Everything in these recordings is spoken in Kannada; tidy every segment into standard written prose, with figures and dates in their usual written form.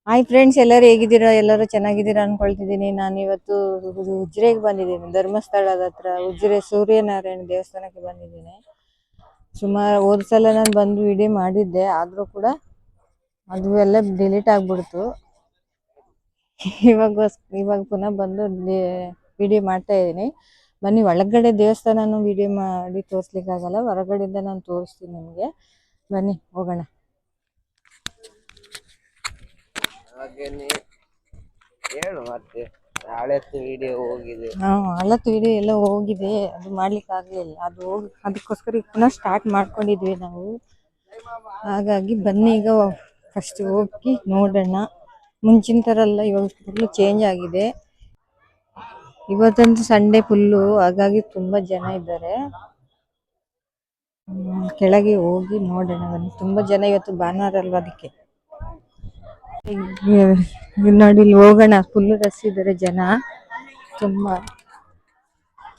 ಹಾಯ್ ಫ್ರೆಂಡ್ಸ್, ಎಲ್ಲರೂ ಹೇಗಿದ್ದೀರಾ? ಎಲ್ಲರೂ ಚೆನ್ನಾಗಿದ್ದೀರಾ ಅನ್ಕೊಳ್ತಿದ್ದೀನಿ. ನಾನು ಇವತ್ತು ಉಜಿರೆಗೆ ಬಂದಿದ್ದೀನಿ. ಧರ್ಮಸ್ಥಳದ ಹತ್ರ ಉಜಿರೆ ಸೂರ್ಯನಾರಾಯಣ ದೇವಸ್ಥಾನಕ್ಕೆ ಬಂದಿದ್ದೀನಿ. ಸುಮಾರು ಹೋದ ಸಲ ನಾನು ಬಂದು ವಿಡಿಯೋ ಮಾಡಿದ್ದೆ, ಆದರೂ ಕೂಡ ಅದು ಎಲ್ಲ ಡಿಲೀಟ್ ಆಗ್ಬಿಡ್ತು. ಇವಾಗ ಪುನಃ ಬಂದು ವಿಡಿಯೋ ಮಾಡ್ತಾ ಇದ್ದೀನಿ. ಬನ್ನಿ, ಒಳಗಡೆ ದೇವಸ್ಥಾನನೂ ವಿಡಿಯೋ ಮಾಡಿ ತೋರಿಸ್ಲಿಕ್ಕಾಗಲ್ಲ, ಹೊರಗಡೆಯಿಂದ ನಾನು ತೋರಿಸ್ತೀನಿ ನಿಮಗೆ. ಬನ್ನಿ ಹೋಗೋಣ. ಹೇಳು ಮತ್ತೆ. ಹಳೆತ್ತು ವಿಡಿಯೋ ಹೋಗಿದೆ. ಹಳೆತ್ತು ವಿಡಿಯೋ ಎಲ್ಲ ಹೋಗಿದೆ, ಅದು ಮಾಡ್ಲಿಕ್ಕೆ ಆಗ್ಲಿಲ್ಲ. ಅದು ಅದಕ್ಕೋಸ್ಕರ ಪುನಃ ಸ್ಟಾರ್ಟ್ ಮಾಡ್ಕೊಂಡಿದ್ವಿ ನಾವು. ಹಾಗಾಗಿ ಬನ್ನಿ, ಈಗ ಫಸ್ಟ್ ಹೋಗಿ ನೋಡೋಣ. ಮುಂಚಿನ ಥರ ಅಲ್ಲ, ಇವಾಗ ಫುಲ್ಲು ಚೇಂಜ್ ಆಗಿದೆ. ಇವತ್ತಂತೂ ಸಂಡೇ ಫುಲ್ಲು, ಹಾಗಾಗಿ ತುಂಬಾ ಜನ ಇದ್ದಾರೆ. ಕೆಳಗೆ ಹೋಗಿ ನೋಡೋಣ ಬನ್ನಿ. ತುಂಬಾ ಜನ, ಇವತ್ತು ಭಾನುವಾರ ಅಲ್ವಾ, ಅದಕ್ಕೆ ನೋಡಿ ಇಲ್ಲಿ ಹೋಗೋಣ. ಫುಲ್ ರಶ್ ಇದ್ದಾರೆ ಜನ ತುಂಬಾ.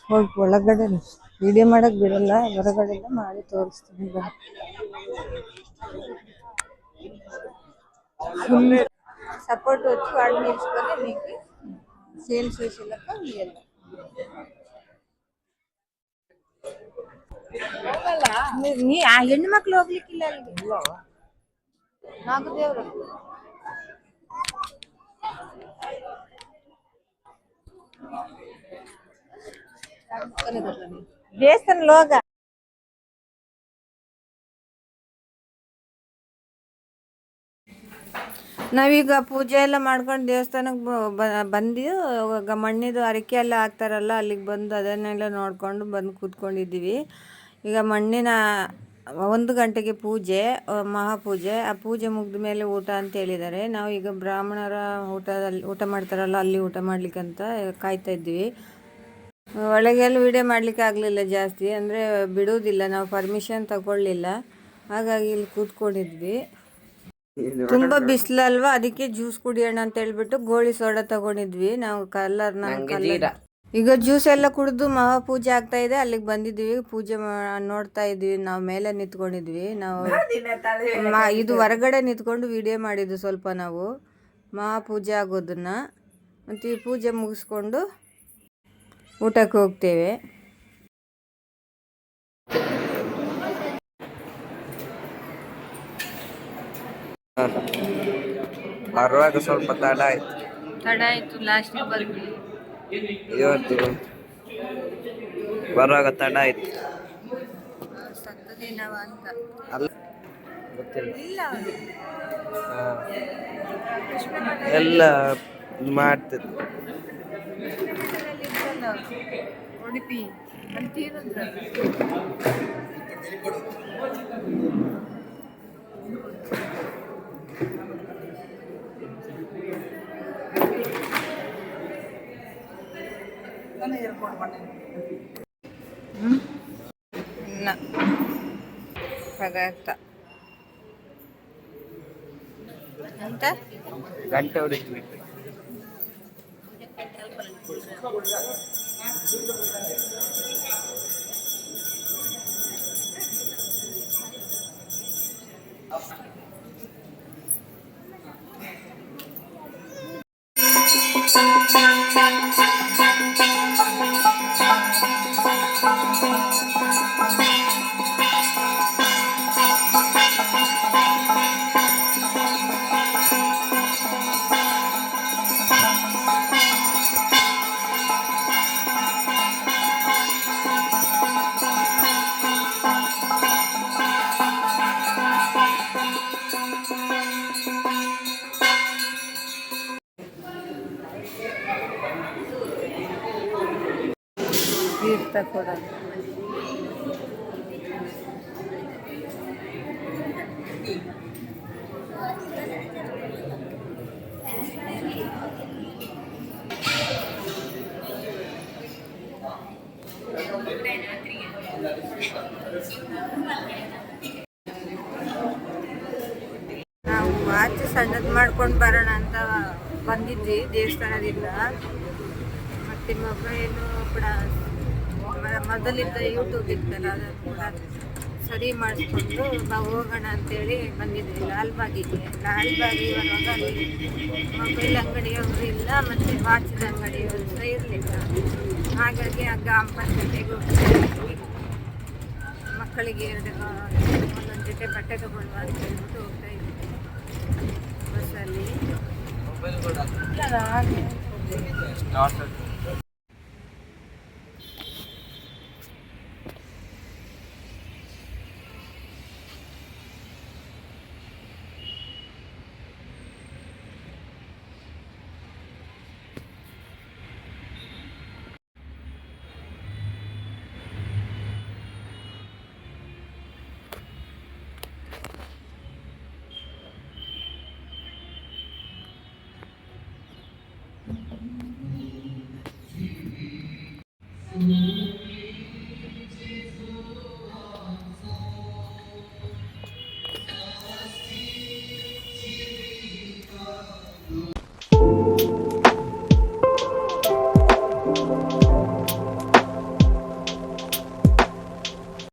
ಹೋಗಿ ಒಳಗಡೆ ವಿಡಿಯೋ ಮಾಡಕ್ ಬಿಡಲ್ಲ, ಹೊರಗಡೆ ಮಾಡಿ ತೋರಿಸ್ತೀನಿ. ಸಪೋರ್ಟ್ వచ్చి వాడు నేర్చుకొని మీకు సేల్స్ చేసేలాగా ఇయ్యాలి. ನೀ ಆ ಹೆಣ್ಣು ಮಕ್ಳು ಹೋಗ್ಲಿಕ್ಕಿಲ್ಲ ಅಲ್ಲಿಗೆ. ನಾಲ್ಕು ದೇವ್ರು ದೇವಸ್ಥಾನ ಲೋಗ. ನಾವೀಗ ಪೂಜೆ ಎಲ್ಲ ಮಾಡ್ಕೊಂಡು ದೇವಸ್ಥಾನಕ್ಕೆ ಬಂದು ಮಣ್ಣಿದು ಹರಕೆ ಎಲ್ಲ ಹಾಕ್ತಾರಲ್ಲ, ಅಲ್ಲಿಗೆ ಬಂದು ಅದನ್ನೆಲ್ಲ ನೋಡ್ಕೊಂಡು ಬಂದು ಕೂತ್ಕೊಂಡಿದ್ದೀವಿ. ಈಗ ಮಣ್ಣಿನ 1 ಗಂಟೆಗೆ ಪೂಜೆ, ಮಹಾಪೂಜೆ. ಆ ಪೂಜೆ ಮುಗಿದ ಮೇಲೆ ಊಟ ಅಂತ ಹೇಳಿದ್ದಾರೆ. ನಾವು ಈಗ ಬ್ರಾಹ್ಮಣರ ಊಟ ಮಾಡ್ತಾರಲ್ಲ, ಅಲ್ಲಿ ಊಟ ಮಾಡ್ಲಿಕ್ಕಂತ ಕಾಯ್ತಾ ಇದ್ವಿ. ಒಳಗೆಲ್ಲ ವಿಡಿಯೋ ಮಾಡ್ಲಿಕ್ಕೆ ಆಗಲಿಲ್ಲ ಜಾಸ್ತಿ, ಅಂದರೆ ಬಿಡುವುದಿಲ್ಲ, ನಾವು ಪರ್ಮಿಷನ್ ತಗೊಳ್ಳಿಲ್ಲ. ಹಾಗಾಗಿ ಇಲ್ಲಿ ಕೂತ್ಕೊಂಡಿದ್ವಿ. ತುಂಬಾ ಬಿಸಿಲಲ್ವಾ, ಅದಕ್ಕೆ ಜ್ಯೂಸ್ ಕುಡಿಯೋಣ ಅಂತ ಹೇಳ್ಬಿಟ್ಟು ಗೋಳಿ ಸೋಡಾ ತಗೊಂಡಿದ್ವಿ ನಾವು. ಈಗ ಜ್ಯೂಸ್ ಎಲ್ಲ ಕುಡಿದು ಮಹಾಪೂಜೆ ಆಗ್ತಾ ಇದೆ, ಅಲ್ಲಿಗೆ ಬಂದಿದ್ವಿ. ಪೂಜೆ ನೋಡ್ತಾ ಇದ್ವಿ, ನಾವು ಮೇಲೆ ನಿಂತ್ಕೊಂಡಿದ್ವಿ. ನಾವು ಇದು ಹೊರಗಡೆ ನಿಂತ್ಕೊಂಡು ವಿಡಿಯೋ ಮಾಡಿದ್ವಿ ಸ್ವಲ್ಪ ನಾವು, ಮಹಾಪೂಜೆ ಆಗೋದನ್ನ. ಮತ್ತು ಈ ಪೂಜೆ ಮುಗಿಸ್ಕೊಂಡು ಊಟಕ್ಕೆ ಹೋಗ್ತೇವೆ. ಬರುವಾಗ ಸ್ವಲ್ಪ ತಡ ಆಯ್ತು. ಲಾಸ್ಟಿಗೆ ಬಂದ್ವಿ. ಇವತ್ತು ಬರುವಾಗ ತಡ ಆಯ್ತು. ಅಲ್ಲ ಗೊತ್ತಿಲ್ಲ, ಎಲ್ಲ ಮಾಡ್ತಿದ್ರು. ಉಡುಪಿ ಪದಾರ್ಥ ಅಂತ ಗಂಟೆ ಹೊಡಿದ್ವಿ. ತೀರ್ಥ ಕೂಡ ನಾವು ಆಚೆ ಸಣ್ಣದು ಮಾಡ್ಕೊಂಡು ಬರೋಣ ಅಂತ ಬಂದಿದ್ವಿ ದೇವಸ್ಥಾನದಿಂದ. ಮತ್ತು ಮೊಬೈಲು ಕೂಡ ಮೊದಲಿದ್ದ ಯೂಟ್ಯೂಬ್ ಇತ್ತಲ್ಲ, ಅದು ಕೂಡ ಸರಿ ಮಾಡಿಸ್ಕೊಂಡು ಹೋಗೋಣ ಅಂತೇಳಿ ಬಂದಿದ್ವಿ ಲಾಲ್ಬಾಗಿಗೆ. ಲಾಲ್ಬಾಗಿಗೆ ಬರುವಾಗ ಅಲ್ಲಿ ಮೊಬೈಲ್ ಅಂಗಡಿಯವರು ಇಲ್ಲ ಮತ್ತು ವಾಚಿದ ಅಂಗಡಿಯವರು ಸಹ ಇರಲಿಲ್ಲ. ಹಾಗಾಗಿ ಆ ಗ್ರಾಮ ಪಂಚಾಯತಿಗೆ ಹೋಗ್ತಾಯಿದ್ವಿ. ಮಕ್ಕಳಿಗೆ ಒಂದೊಂದು ಜೊತೆ ಬಟ್ಟೆ ತಗೊಳ್ಳುವ ಅಂತ ಹೇಳ್ಬಿಟ್ಟು ಹೋಗ್ತಾ ಇದ್ವಿ ಬಸ್ಸಲ್ಲಿ. ಇಲ್ಲ, ಹಾಗೆ